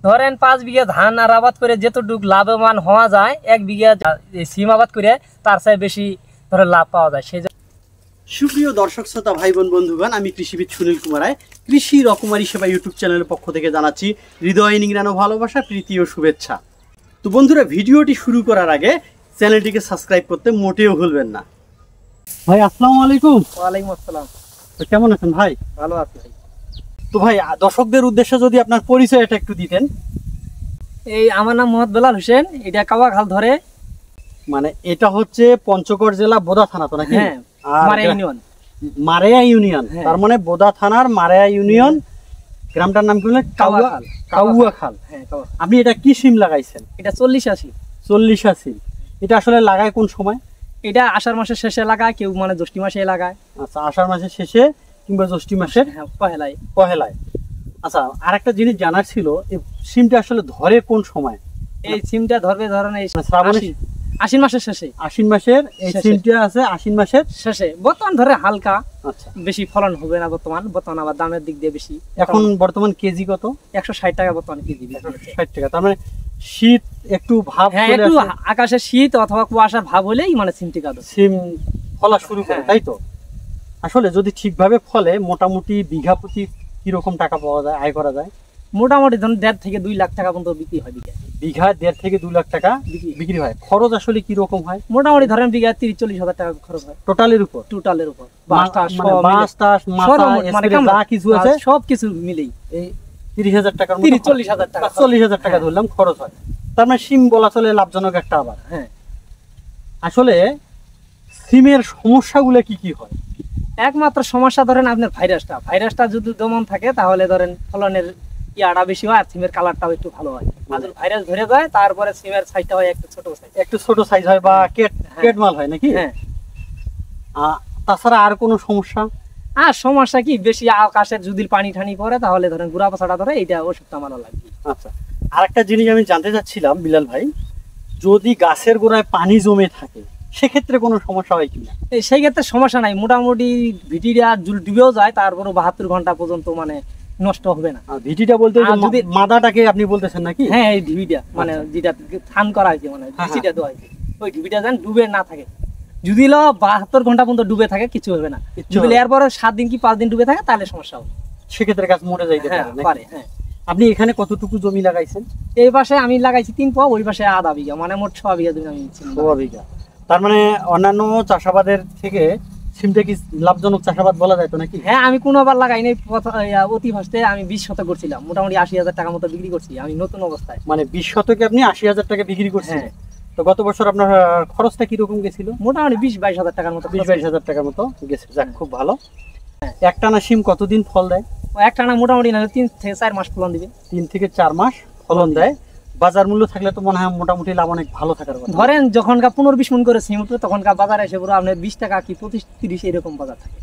ধরেন 5 বিঘা ধান আর আবাদ করে যতটুকু লাভবান হওয়া যায় 1 বিঘা সিম আবাদ করে তার চেয়ে বেশি ধরে লাভ পাওয়া যায়। সেই সুপ্রিয় দর্শক শ্রোতা ভাই বোন বন্ধুগণ, আমি কৃষিবিদ সুনীল কুমার রায় কৃষি রকমারি সেবা ইউটিউব চ্যানেলের পক্ষ থেকে জানাচ্ছি হৃদয় নিংড়ানো ভালোবাসা, প্রীতি ও শুভেচ্ছা। তো বন্ধুরা, ভিডিওটি শুরু করার আগে চ্যানেলটিকে সাবস্ক্রাইব করতে মোটেও ভুলবেন না। ভাই আসসালামু আলাইকুম। ওয়ালাইকুম আসসালাম। তো কেমন আছেন ভাই? ভালো আছি ভাই। তো ভাই, দর্শকদের উদ্দেশ্যে যদি আপনার পরিচয়টা একটু দিতেন। এই আমার নাম মোহাম্মদ বেলাল হোসেন, এটা কাওয়া খাল ধরে, মানে এটা হচ্ছে পঞ্চগড় জেলা বোদা থানা তো নাকি? হ্যাঁ, মারেয়া ইউনিয়ন। মারেয়া ইউনিয়ন, তার মানে বোদা থানার মারেয়া ইউনিয়ন। গ্রামটার নাম কি বলে? কাউয়া খাল। হ্যাঁ, কাওয়া। আপনি এটা কি সিম লাগাইছেন? এটা 40-80। 40-80। এটা আসলে লাগায় কোন সময়? এটা আষাঢ় মাসের শেষে লাগায়, কেউ মানে জ্যৈষ্ঠ মাসে লাগায়। আচ্ছা, আষাঢ় মাসের শেষে কিংবা জ্যৈষ্ঠ মাসের পহেলায়। আচ্ছা, আর একটা জিনিস জানার ছিল, এই সিমটা আসলে ধরে কোন সময়? এই সিমটা ধরবে ধরেন এই আশ্বিন মাসের শেষে। আশ্বিন মাসের এই সিমটা আছে আশ্বিন মাসের শেষে। বর্তমান ধরে হালকা। আচ্ছা, বেশি ফলন হবে না বর্তমান আবার দামের দিক দিয়ে বেশি। এখন বর্তমান কেজি কত? 160 টাকা বর্তমান কেজি। 160 টাকা। তার মানে শীত একটু ভাব, একটু আকাশে শীত অথবা কুয়াশার ভাব হলেই মানে সিম ফলা শুরু করে, তাই তো? আসলে যদি ঠিকভাবে ফলে মোটামুটি বিঘা প্রতি কিরকম টাকা পাওয়া যায়, আয় করা যায়? মোটামুটি ধরুন 1.5 থেকে 2 লাখ টাকা পর্যন্ত বিক্রি হয়। বিঘা 1.5 থেকে 2 লাখ টাকা বিক্রি হয়। খরচ আসলে কিরকম হয়? মোটামুটি ধরেন বিঘা 30-40 হাজার টাকা খরচ হয় টোটালের উপর। সবকিছু মিলেই এই 30,000 টাকার মতো, 30-40 হাজার টাকা, 40,000 টাকা ধরলাম খরচ হয়। তার মানে সিম বলা চলে লাভজনক একটা আবাদ। হ্যাঁ, আসলে সিমের সমস্যাগুলো কি কি হয়? একমাত্র সমস্যা ধরেন আপনার ভাইরাসটা যদি দমন থাকে তাহলে ধরেন ফলনের ইয়াটা বেশি হয় আর সিমের কালারটাও একটু ভালো হয়। আর ভাইরাস ধরে যায় তারপরে সিমের সাইজটা হয় একটু ছোট সাইজ হয় বা কেট মাল হয় নাকি? হ্যাঁ। তাছাড়া আর কোনো সমস্যা? আর সমস্যা কি, বেশি আকাশের যদি পানি ঠানি পড়ে তাহলে ধরেন গুড়া পচাটা ধরে, এইটা ওষুধটা মারা লাগবে। আচ্ছা, আর একটা জিনিস আমি জানতে চাচ্ছিলাম বিলাল ভাই, যদি গাছের গোড়ায় পানি জমে থাকে সেক্ষেত্রে কোনো সমস্যা হয় কিনা? সেই ক্ষেত্রে সমস্যা নাই, মোটামুটি ভিটিটা ডুবেও যায় তারপরে 72 ঘন্টা পর্যন্ত মানে নষ্ট হবে না। ভিটিটা বলতে যদি মাদাটাকে আপনি বলতেছেন নাকি? হ্যাঁ, এই ঢিবিটা মানে যেটা ধান করা হয়েছে, মানে ভিটিটা দেওয়া হয়েছে, ওই ঢিবিটা যেন ডুবে না থাকে। যদি 72 ঘন্টা পর্যন্ত ডুবে থাকে কিছু হবে না, যদি এরপরে 7 দিন কি 5 দিন ডুবে থাকে তাহলে সমস্যা হবে, সেক্ষেত্রে গাছ মরে যাইতে পারে। হ্যাঁ। আপনি এখানে কতটুকু জমি লাগাইছেন? এই পাশে আমি লাগাইছি 3 পোয়া, ওই পাশে আধা বিঘা, মানে মোট 6 বিঘা জমি আমি 6 বিঘা। তার মানে অন্যান্য চাষাবাদের থেকে সিমটা কি লাভজনক চাষাবাদ বলা যায় তো নাকি? হ্যাঁ, আমি কোনোবার লাগাই নাই। অতি ফার্স্টে আমি 20 শতক করছিলাম, মোটামুটি 80,000 টাকা মতো বিক্রি করছি আমি নতুন অবস্থায়। মানে 20 শতকে আপনি 80,000 টাকা বিক্রি করছেন? তো গত বছর আপনার খরচটা কিরকম গেছিল? মোটামুটি 20-22 হাজার টাকার মতো। 20-22 হাজার টাকার মতো গেছে। যাক, খুব ভালো। একটানা সিম কতদিন ফল দেয়? একটানা মোটামুটি 3 থেকে 4 মাস ফলন দিবে। 3 থেকে 4 মাস ফলন দেয়। বাজার মূল্য থাকলে তো মনে হয় মোটামুটি লাভ অনেক ভালো থাকার কথা। ধরেন যখনকার 15-20 মণ করে সিম উঠবে তখনকার বাজারে এসে পুরো আপনার 20 টাকা কি 25-30 এরকম বাজার থাকে।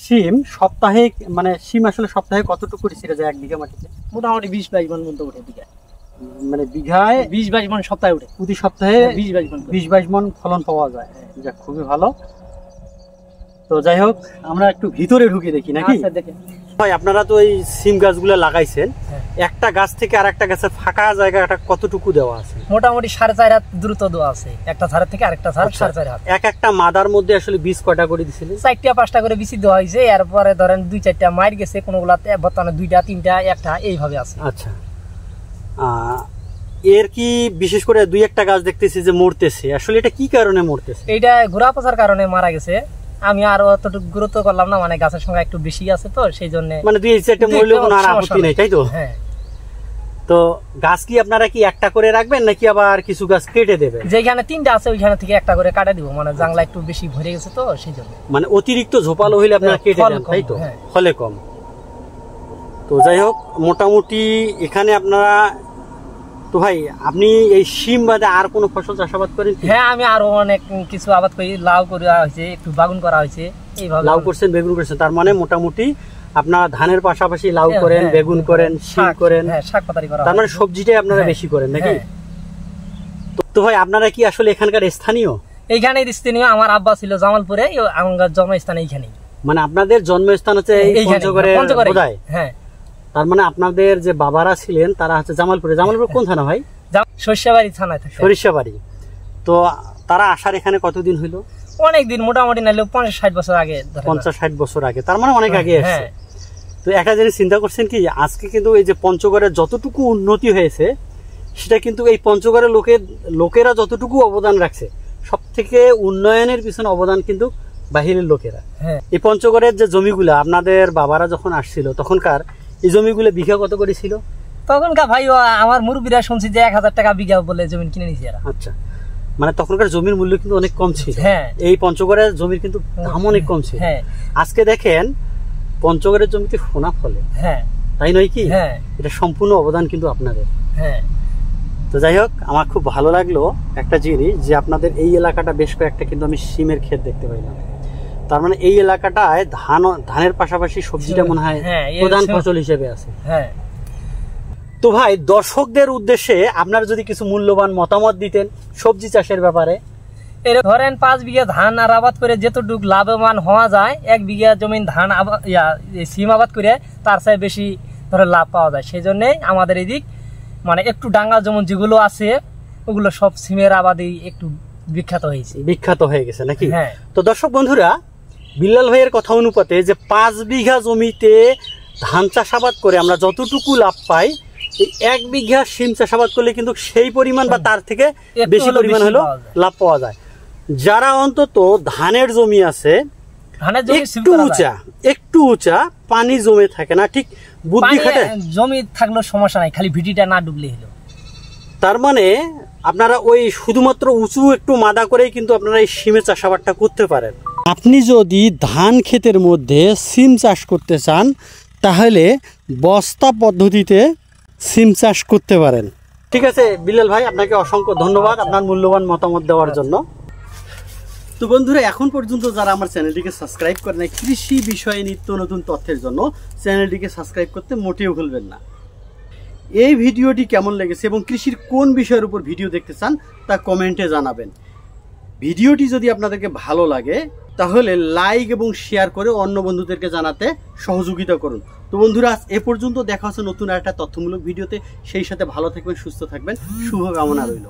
সিম সপ্তাহে, মানে সিম আসলে সপ্তাহে কতটুকু ছিঁড়ে যায় এক বিঘা মাটিতে? মোটামুটি 20-22 মণ মতো উঠে বিঘায়। মানে বিঘায় 20-22 মণ সপ্তাহে উঠে। প্রতি সপ্তাহে 20-22 মণ ফলন পাওয়া যায়। যাক, খুবই ভালো। তো যাই হোক, আমরা একটু ভিতরে ঢুকে দেখি নাকি? আচ্ছা, দেখেন ভাই, আপনারা তো এই সিম গাছগুলো লাগাইছেন, একটা গাছ থেকে আরেকটা গাছের ফাঁকা জায়গাটা কতটুকু দেওয়া আছে? মোটামুটি 4.5 হাত দূরত্ব দেওয়া আছে, একটা ধারের থেকে আরেকটা ধার 4.5 হাত। একটা মাদার মধ্যে আসলে বীজ কয়টা করে দিছিলেন? 4টা-5টা করে বীজ দেওয়া হয়েছে। এরপরে ধরেন 2-4টা মার গেছে, কোনগুলাতে বর্তমানে 2টা-3টা একটা এইভাবে আছে। আচ্ছা, এর কি বিশেষ করে 2-1টা গাছ দেখতেছি যে মরতেছে, আসলে এটা কি কারণে মরতেছে? এটা ঘোড়া পচার কারণে মারা গেছে। আমি আর অতটুকু গুরুত্ব করলাম না, মানে গাছের সংখ্যা একটু বেশি আছে তো সেই জন্য। মানে 2-4টা মরলেও কোনো আপত্তি নেই, তাই তো? হ্যাঁ। তো গাছ কি আপনারা কি একটা করে রাখবেন নাকি আবার কিছু গাছ কেটে দেবেন? যেখানে 3টা আছে ওইখানে থেকে একটা করে কাটে দিব, মানে জাংলা একটু বেশি ভরে গেছে তো সেই জন্য। মানে অতিরিক্ত ঝোপালো হইলে আপনারা কেটে দেন, তাই তো? ফলে কম। তো যাই হোক, মোটামুটি এখানে আপনারা তো ভাই, আপনি এই সিম বাদে আর কোনো ফসল চাষাবাদ করেন? হ্যাঁ, আমি আরো অনেক কিছু আবাদ করি। লাউ করা হয়েছে, একটু বাগুন করা হয়েছে, এইভাবে। লাউ করছেন, বেগুন করছেন, তার মানে মোটামুটি আপনারা ধানের পাশাপাশি লাউ করেন, বেগুন করেন, সিম করেন, শাক পাতারি করা, তার মানে সবজিটাই আপনারা বেশি করেন নাকি? তো ভাই, আপনারা কি আসলে এখানকার স্থানীয়? এইখানের স্থানীয়। আমার আব্বা ছিল জামালপুরে, আমার জন্মস্থান এইখানেই। মানে আপনাদের জন্মস্থান হচ্ছে এই পঞ্চগড়ের বোদায়? হ্যাঁ। তার মানে আপনাদের যে বাবারা ছিলেন তারা হচ্ছে জামালপুরে কোন থানা ভাই? সরিষাবাড়ি থানায় থাকে। সরিষাবাড়ি। তো তারা আসার এখানে কতদিন হইলো? অনেক দিন, মোটামুটি নাইলেও 50-60 বছর আগে। 50-60 বছর আগে, তার মানে অনেক আগে এসেছে। তো একটা জিনিস চিন্তা করছেন কি, আজকে কিন্তু এই যে পঞ্চগড়ের যতটুকু উন্নতি হয়েছে সেটা কিন্তু এই পঞ্চগড়ের লোকেরা যতটুকু অবদান রাখছে, সব থেকে উন্নয়নের পিছনে অবদান কিন্তু বাহিরের লোকেরা। এই পঞ্চগড়ের যে জমিগুলা আপনাদের বাবারা যখন আসছিল তখনকার এই জমিগুলো বিঘা কত করে ছিল তখনকার? ভাই আমার মুরব্বীরা শুনছি যে 1000 টাকা বিঘা বলে জমি কিনে নিয়েছে এরা। আচ্ছা, মানে তখনকার জমির মূল্য কিন্তু অনেক কম ছিল। এই পঞ্চগড়ের জমির কিন্তু দাম অনেক কম ছিল। আজকে দেখেন পঞ্চগড়ের জমিতে সোনা ফলে, তাই নয় কি? এটা সম্পূর্ণ অবদান কিন্তু আপনাদের। তো যাই হোক, আমার খুব ভালো লাগলো একটা জিনিস যে আপনাদের এই এলাকাটা বেশ কয়েকটা কিন্তু আমি সিমের ক্ষেত দেখতে পাইলাম। তার মানে এই এলাকাটায় ধানের পাশাপাশি সবজিটা মনে হয় প্রধান ফসল হিসেবে আছে। তো ভাই, দর্শকদের উদ্দেশ্যে আপনারা যদি কিছু মূল্যবান মতামত দিতেন সবজি চাষের ব্যাপারে। ধরেন 5 বিঘা ধান আর আবাদ করে যতটুকু লাভবান হওয়া যায়, 1 বিঘা জমিন ধান সিম আবাদ করে তার চেয়ে বেশি ধরে লাভ পাওয়া যায়। সেই জন্যে আমাদের এদিক মানে একটু ডাঙ্গা জমি যেগুলো আছে ওগুলো সব সিমের আবাদই একটু বিখ্যাত হয়ে গেছে নাকি? তো দর্শক বন্ধুরা, বিল্লাল ভাইয়ের কথা অনুপাতে যে 5 বিঘা জমিতে ধান চাষাবাদ করে আমরা যতটুকু লাভ পাই, এই 1 বিঘা সিম চাষাবাদ করলে কিন্তু সেই পরিমাণ বা তার থেকে বেশি পরিমাণ হলো লাভ পাওয়া যায়। যারা অন্তত ধানের জমি আছে একটু উঁচা পানি জমে থাকে না, ঠিক বুদ্ধি খাটে জমি থাকলেও সমস্যা নাই, খালি ভিটিটা না ডুবলে হলো। তার মানে আপনারা ওই শুধুমাত্র উঁচু একটু মাদা করেই কিন্তু আপনারা এই সিমের চাষাবাদটা করতে পারেন। আপনি যদি ধান ক্ষেতের মধ্যে সিম চাষ করতে চান তাহলে বস্তা পদ্ধতিতে সিম চাষ করতে পারেন। ঠিক আছে বিল্লাল ভাই, আপনাকে অসংখ্য ধন্যবাদ আপনার মূল্যবান মতামত দেওয়ার জন্য। তো বন্ধুরা, এখন পর্যন্ত যারা আমার চ্যানেলটিকে সাবস্ক্রাইব করে নাই, কৃষি বিষয়ে নিত্য নতুন তথ্যের জন্য চ্যানেলটিকে সাবস্ক্রাইব করতে মোটেও ভুলবেন না। এই ভিডিওটি কেমন লেগেছে এবং কৃষির কোন বিষয়ের উপর ভিডিও দেখতে চান তা কমেন্টে জানাবেন। ভিডিওটি যদি আপনাদেরকে ভালো লাগে তাহলে লাইক এবং শেয়ার করে অন্য বন্ধুদেরকে জানাতে সহযোগিতা করুন। তো বন্ধুরা, আজ এ পর্যন্ত, দেখা হচ্ছে নতুন একটা তথ্যমূলক ভিডিওতে। সেই সাথে ভালো থাকবেন, সুস্থ থাকবেন, শুভকামনা রইল।